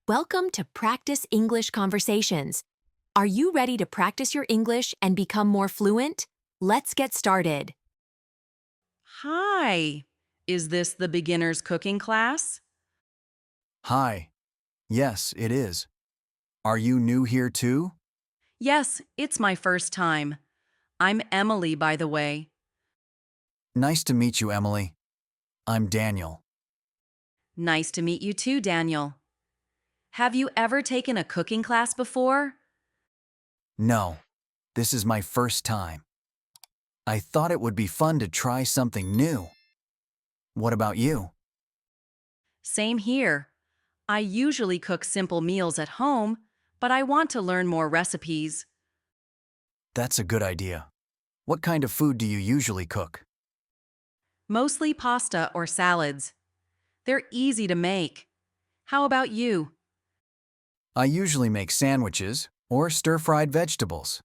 Welcome to Practice English Conversations. Are you ready to practice your English and become more fluent? Let's get started. Hi. Is this the beginner's cooking class? Hi. Yes, it is. Are you new here too? Yes, it's my first time. I'm Emily, by the way. Nice to meet you, Emily. I'm Daniel. Nice to meet you too, Daniel. Have you ever taken a cooking class before? No, this is my first time. I thought it would be fun to try something new. What about you? Same here. I usually cook simple meals at home, but I want to learn more recipes. That's a good idea. What kind of food do you usually cook? Mostly pasta or salads. They're easy to make. How about you? I usually make sandwiches or stir-fried vegetables.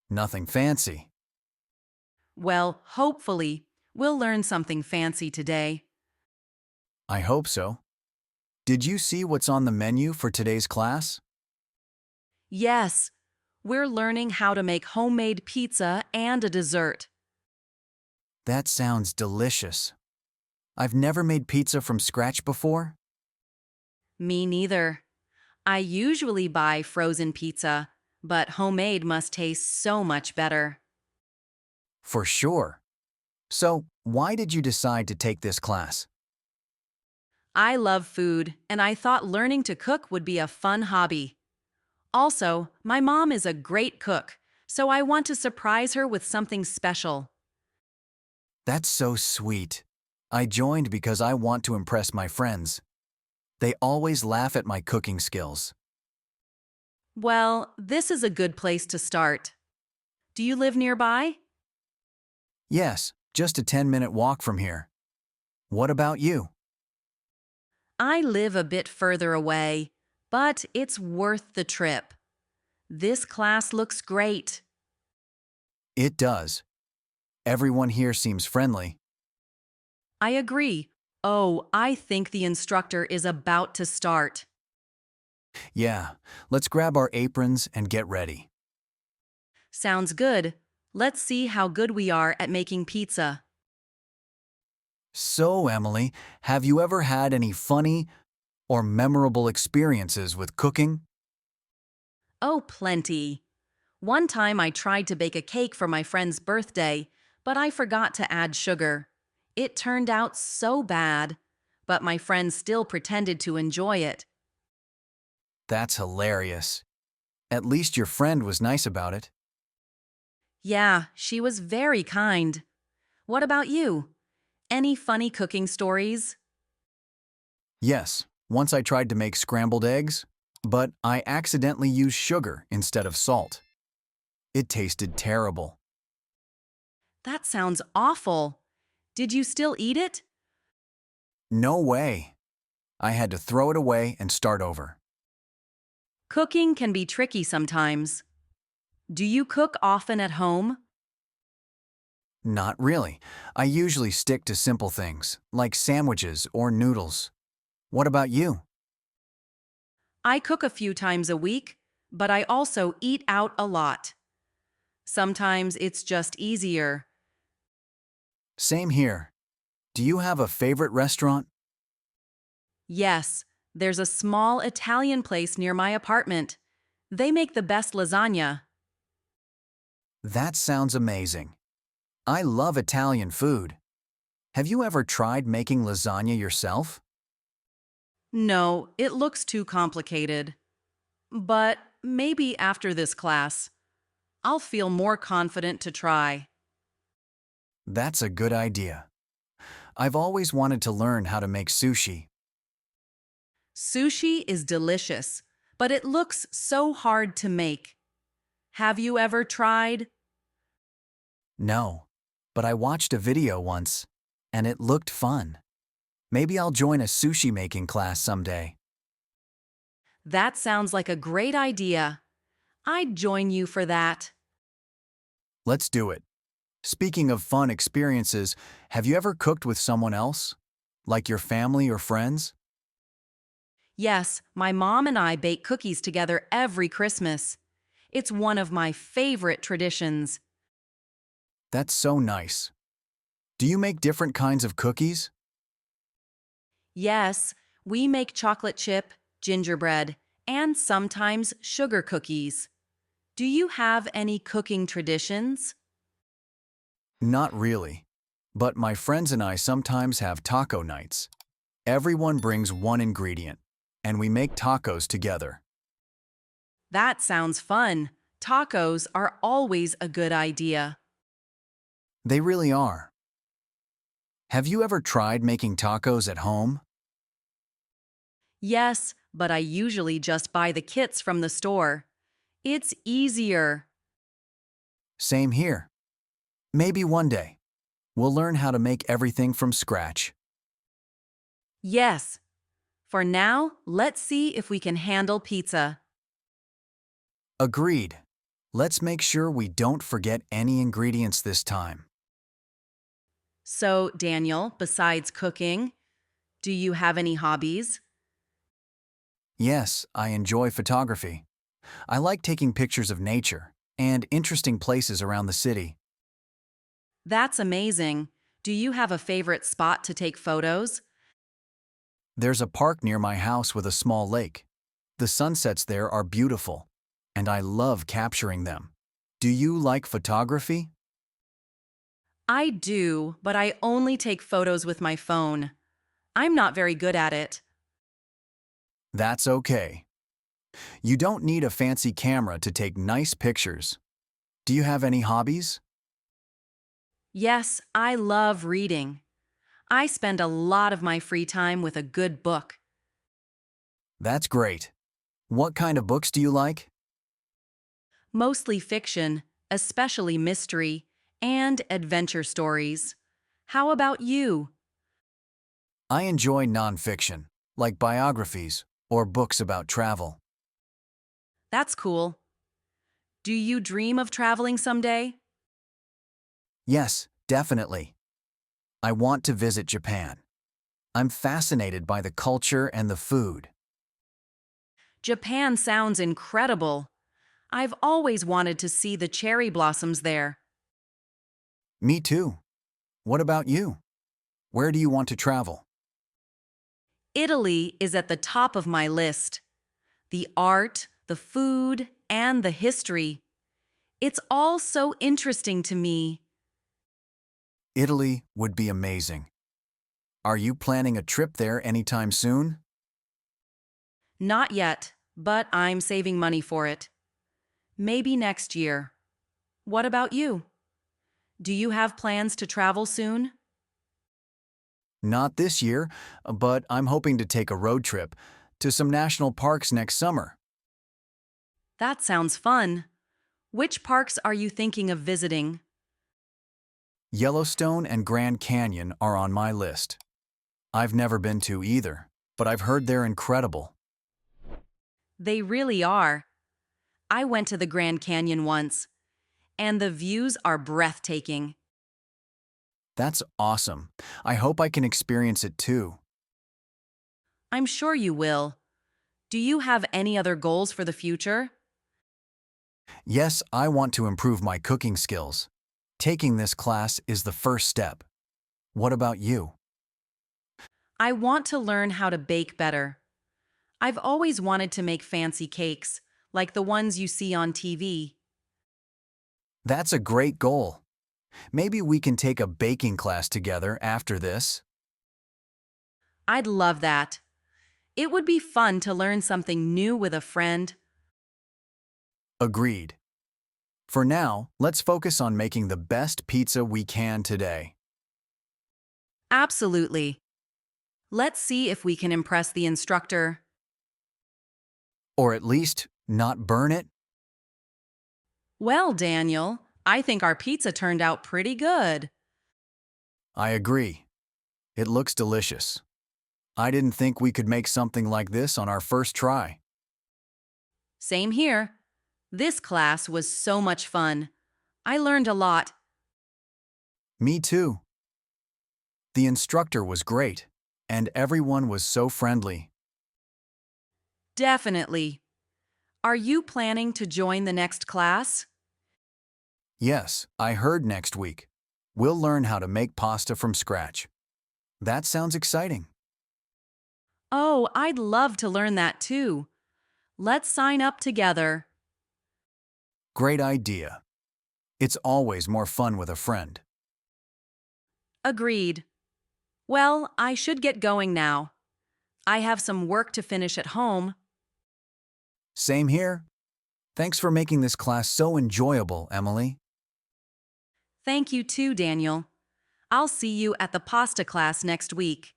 Nothing fancy. Well, hopefully, we'll learn something fancy today. I hope so. Did you see what's on the menu for today's class? Yes, we're learning how to make homemade pizza and a dessert. That sounds delicious. I've never made pizza from scratch before. Me neither. I usually buy frozen pizza, but homemade must taste so much better. For sure. So, why did you decide to take this class? I love food, and I thought learning to cook would be a fun hobby. Also, my mom is a great cook, so I want to surprise her with something special. That's so sweet. I joined because I want to impress my friends. They always laugh at my cooking skills. Well, this is a good place to start. Do you live nearby? Yes, just a 10-minute walk from here. What about you? I live a bit further away, but it's worth the trip. This class looks great. It does. Everyone here seems friendly. I agree. Oh, I think the instructor is about to start. Yeah, let's grab our aprons and get ready. Sounds good. Let's see how good we are at making pizza. So, Emily, have you ever had any funny or memorable experiences with cooking? Oh, plenty. One time I tried to bake a cake for my friend's birthday, but I forgot to add sugar. It turned out so bad, but my friend still pretended to enjoy it. That's hilarious. At least your friend was nice about it. Yeah, she was very kind. What about you? Any funny cooking stories? Yes, once I tried to make scrambled eggs, but I accidentally used sugar instead of salt. It tasted terrible. That sounds awful. Did you still eat it? No way. I had to throw it away and start over. Cooking can be tricky sometimes. Do you cook often at home? Not really. I usually stick to simple things, like sandwiches or noodles. What about you? I cook a few times a week, but I also eat out a lot. Sometimes it's just easier. Same here. Do you have a favorite restaurant? Yes, there's a small Italian place near my apartment. They make the best lasagna. That sounds amazing. I love Italian food. Have you ever tried making lasagna yourself? No, it looks too complicated. But maybe after this class, I'll feel more confident to try. That's a good idea. I've always wanted to learn how to make sushi. Sushi is delicious, but it looks so hard to make. Have you ever tried? No, but I watched a video once, and it looked fun. Maybe I'll join a sushi making class someday. That sounds like a great idea. I'd join you for that. Let's do it. Speaking of fun experiences, have you ever cooked with someone else? Like your family or friends? Yes, my mom and I bake cookies together every Christmas. It's one of my favorite traditions. That's so nice. Do you make different kinds of cookies? Yes, we make chocolate chip, gingerbread, and sometimes sugar cookies. Do you have any cooking traditions? Not really. But my friends and I sometimes have taco nights. Everyone brings one ingredient, and we make tacos together. That sounds fun. Tacos are always a good idea. They really are. Have you ever tried making tacos at home? Yes, but I usually just buy the kits from the store. It's easier. Same here. Maybe one day, we'll learn how to make everything from scratch. Yes. For now, let's see if we can handle pizza. Agreed. Let's make sure we don't forget any ingredients this time. So, Daniel, besides cooking, do you have any hobbies? Yes, I enjoy photography. I like taking pictures of nature and interesting places around the city. That's amazing. Do you have a favorite spot to take photos? There's a park near my house with a small lake. The sunsets there are beautiful, and I love capturing them. Do you like photography? I do, but I only take photos with my phone. I'm not very good at it. That's okay. You don't need a fancy camera to take nice pictures. Do you have any hobbies? Yes, I love reading. I spend a lot of my free time with a good book. That's great. What kind of books do you like? Mostly fiction, especially mystery, and adventure stories. How about you? I enjoy nonfiction, like biographies or books about travel. That's cool. Do you dream of traveling someday? Yes, definitely. I want to visit Japan. I'm fascinated by the culture and the food. Japan sounds incredible. I've always wanted to see the cherry blossoms there. Me too. What about you? Where do you want to travel? Italy is at the top of my list. The art, the food, and the history. It's all so interesting to me. Italy would be amazing. Are you planning a trip there anytime soon? Not yet, but I'm saving money for it. Maybe next year. What about you? Do you have plans to travel soon? Not this year, but I'm hoping to take a road trip to some national parks next summer. That sounds fun. Which parks are you thinking of visiting? Yellowstone and Grand Canyon are on my list. I've never been to either, but I've heard they're incredible. They really are. I went to the Grand Canyon once, and the views are breathtaking. That's awesome. I hope I can experience it too. I'm sure you will. Do you have any other goals for the future? Yes, I want to improve my cooking skills. Taking this class is the first step. What about you? I want to learn how to bake better. I've always wanted to make fancy cakes, like the ones you see on TV. That's a great goal. Maybe we can take a baking class together after this. I'd love that. It would be fun to learn something new with a friend. Agreed. For now, let's focus on making the best pizza we can today. Absolutely. Let's see if we can impress the instructor. Or at least, not burn it. Well, Daniel, I think our pizza turned out pretty good. I agree. It looks delicious. I didn't think we could make something like this on our first try. Same here. This class was so much fun. I learned a lot. Me too. The instructor was great, and everyone was so friendly. Definitely. Are you planning to join the next class? Yes, I heard next week. We'll learn how to make pasta from scratch. That sounds exciting. Oh, I'd love to learn that too. Let's sign up together. Great idea. It's always more fun with a friend. Agreed. Well, I should get going now. I have some work to finish at home. Same here. Thanks for making this class so enjoyable, Emily. Thank you too, Daniel. I'll see you at the pasta class next week.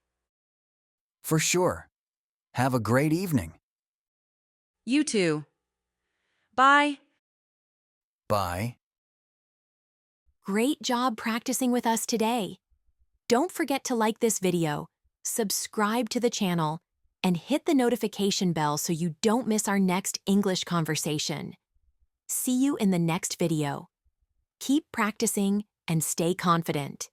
For sure. Have a great evening. You too. Bye. Bye. Great job practicing with us today. Don't forget to like this video, subscribe to the channel, and hit the notification bell so you don't miss our next English conversation. See you in the next video. Keep practicing and stay confident.